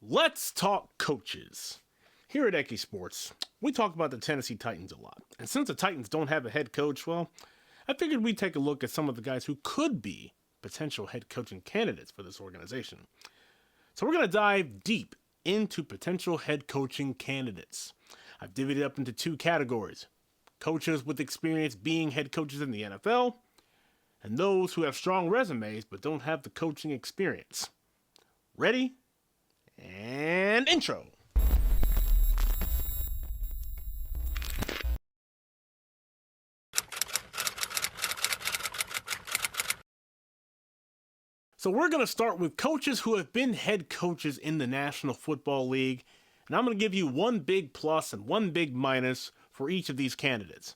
Let's talk coaches. Here at Eki Sports, we talk about the Tennessee Titans a lot. And since the Titans don't have a head coach, well, I figured we'd take a look at some of the guys who could be potential head coaching candidates for this organization. So we're going to dive deep into potential head coaching candidates. I've divvied it up into two categories: coaches with experience being head coaches in the NFL, and those who have strong resumes but don't have the coaching experience. Ready? And intro. So we're going to start with coaches who have been head coaches in the National Football League, and I'm going to give you one big plus and one big minus for each of these candidates.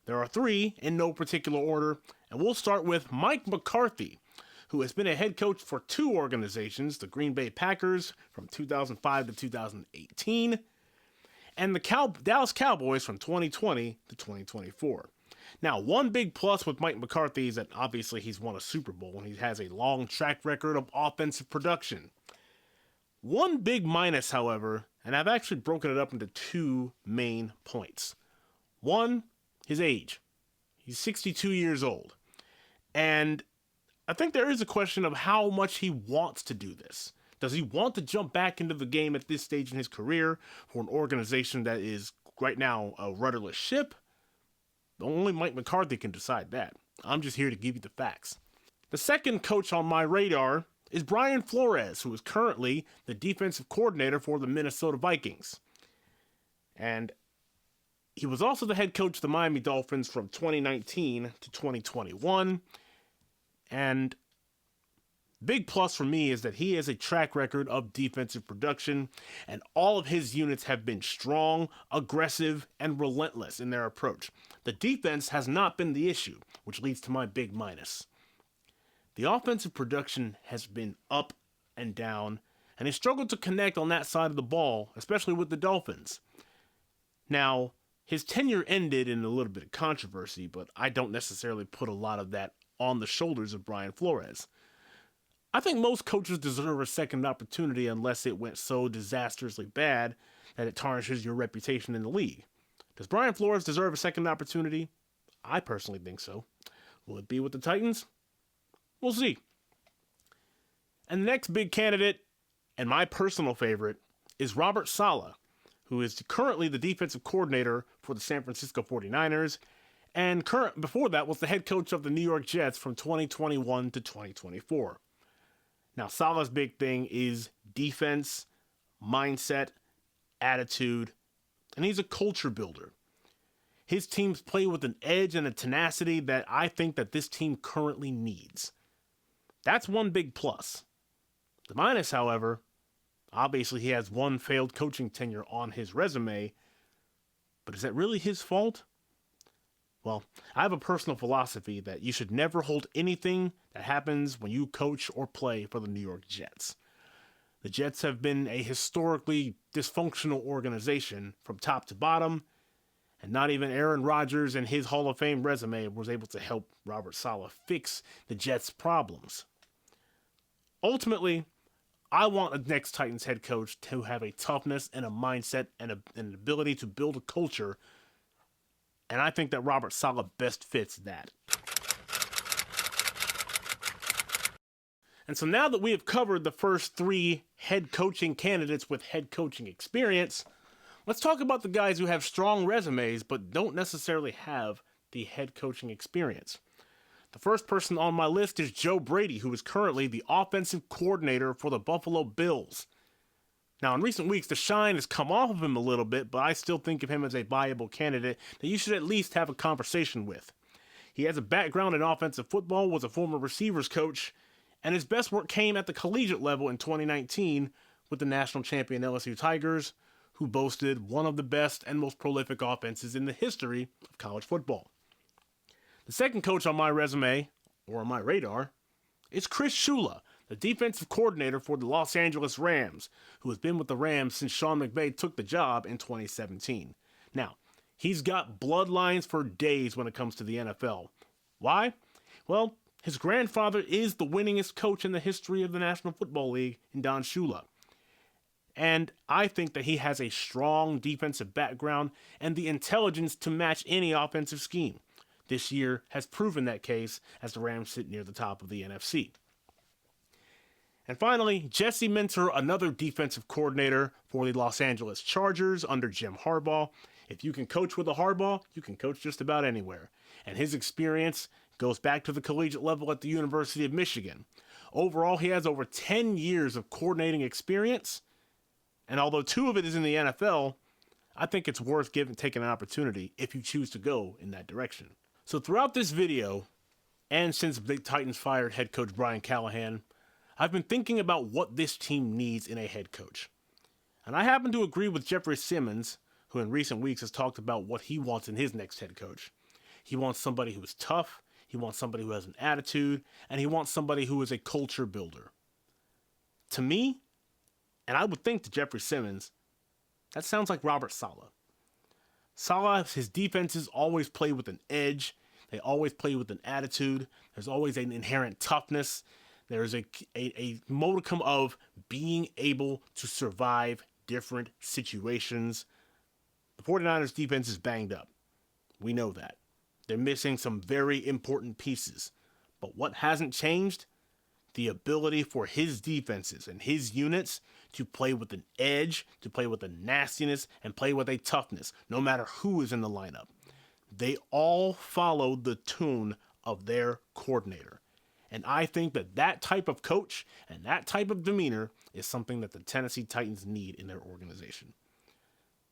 There are three in no particular order, and we'll start with Mike McCarthy, who has been a head coach for two organizations, the Green Bay Packers from 2005 to 2018, and the Dallas Cowboys from 2020 to 2024. Now, one big plus with Mike McCarthy is that obviously he's won a Super Bowl and he has a long track record of offensive production. One big minus, however, and I've actually broken it up into two main points. One, his age. He's 62 years old. And I think there is a question of how much he wants to do this. Does he want to jump back into the game at this stage in his career for an organization that is right now a rudderless ship? Only Mike McCarthy can decide that. I'm just here to give you the facts. The second coach on my radar is Brian Flores, who is currently the defensive coordinator for the Minnesota Vikings. And he was also the head coach of the Miami Dolphins from 2019 to 2021. And big plus for me is that he has a track record of defensive production, and all of his units have been strong, aggressive, and relentless in their approach. The defense has not been the issue, which leads to my big minus. The offensive production has been up and down, and he struggled to connect on that side of the ball, especially with the Dolphins. Now, his tenure ended in a little bit of controversy, but I don't necessarily put a lot of that on the shoulders of Brian Flores. I think most coaches deserve a second opportunity unless it went so disastrously bad that it tarnishes your reputation in the league. Does Brian Flores deserve a second opportunity? I personally think so. Will it be with the Titans? We'll see. And the next big candidate, and my personal favorite, is Robert Saleh, who is currently the defensive coordinator for the San Francisco 49ers, and before that was the head coach of the New York Jets from 2021 to 2024. Now, Saleh's big thing is defense, mindset, attitude, and he's a culture builder. His teams play with an edge and a tenacity that I think that this team currently needs. That's one big plus. The minus, however, obviously he has one failed coaching tenure on his resume, but is that really his fault? Well, I have a personal philosophy that you should never hold anything that happens when you coach or play for the New York Jets. The Jets have been a historically dysfunctional organization from top to bottom, and not even Aaron Rodgers and his Hall of Fame resume was able to help Robert Saleh fix the Jets' problems. Ultimately, I want a next Titans head coach to have a toughness and a mindset and an ability to build a culture, and I think that Robert Saleh best fits that. And so now that we have covered the first three head coaching candidates with head coaching experience, let's talk about the guys who have strong resumes but don't necessarily have the head coaching experience. The first person on my list is Joe Brady, who is currently the offensive coordinator for the Buffalo Bills. Now, in recent weeks, the shine has come off of him a little bit, but I still think of him as a viable candidate that you should at least have a conversation with. He has a background in offensive football, was a former receivers coach, and his best work came at the collegiate level in 2019 with the national champion LSU Tigers, who boasted one of the best and most prolific offenses in the history of college football. The second coach on my resume, or on my radar, is Chris Shula, the defensive coordinator for the Los Angeles Rams, who has been with the Rams since Sean McVay took the job in 2017. Now, he's got bloodlines for days when it comes to the NFL. Why? Well, his grandfather is the winningest coach in the history of the National Football League in Don Shula. And I think that he has a strong defensive background and the intelligence to match any offensive scheme. This year has proven that case as the Rams sit near the top of the NFC. And finally, Jesse Minter, another defensive coordinator for the Los Angeles Chargers under Jim Harbaugh. If you can coach with a Harbaugh, you can coach just about anywhere. And his experience goes back to the collegiate level at the University of Michigan. Overall, he has over 10 years of coordinating experience. And although 2 of it is in the NFL, I think it's worth taking an opportunity if you choose to go in that direction. So throughout this video, and since the Titans fired head coach Brian Callahan, I've been thinking about what this team needs in a head coach. And I happen to agree with Jeffrey Simmons, who in recent weeks has talked about what he wants in his next head coach. He wants somebody who is tough, he wants somebody who has an attitude, and he wants somebody who is a culture builder. To me, and I would think to Jeffrey Simmons, that sounds like Robert Saleh. Saleh, his defenses always play with an edge. They always play with an attitude. There's always an inherent toughness. There's a modicum of being able to survive different situations. The 49ers defense is banged up. We know that. They're missing some very important pieces. But what hasn't changed? The ability for his defenses and his units to play with an edge, to play with a nastiness, and play with a toughness, no matter who is in the lineup. They all follow the tune of their coordinator. And I think that that type of coach and that type of demeanor is something that the Tennessee Titans need in their organization.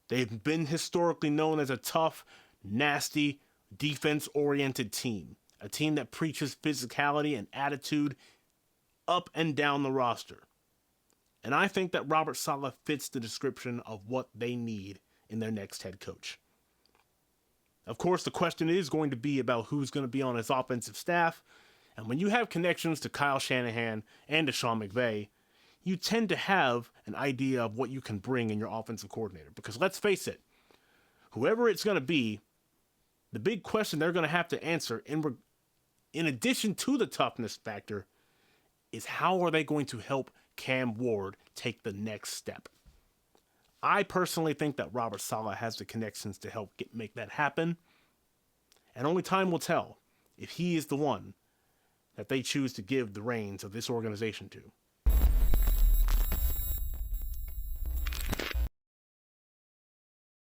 They've been historically known as a tough, nasty, defense-oriented team. A team that preaches physicality and attitude up and down the roster. And I think that Robert Saleh fits the description of what they need in their next head coach. Of course, the question is going to be about who's going to be on his offensive staff. And when you have connections to Kyle Shanahan and to Sean McVay, you tend to have an idea of what you can bring in your offensive coordinator. Because let's face it, whoever it's going to be, the big question they're going to have to answer in addition to the toughness factor is how are they going to help Cam Ward take the next step? I personally think that Robert Saleh has the connections to help make that happen. And only time will tell if he is the one that they choose to give the reins of this organization to.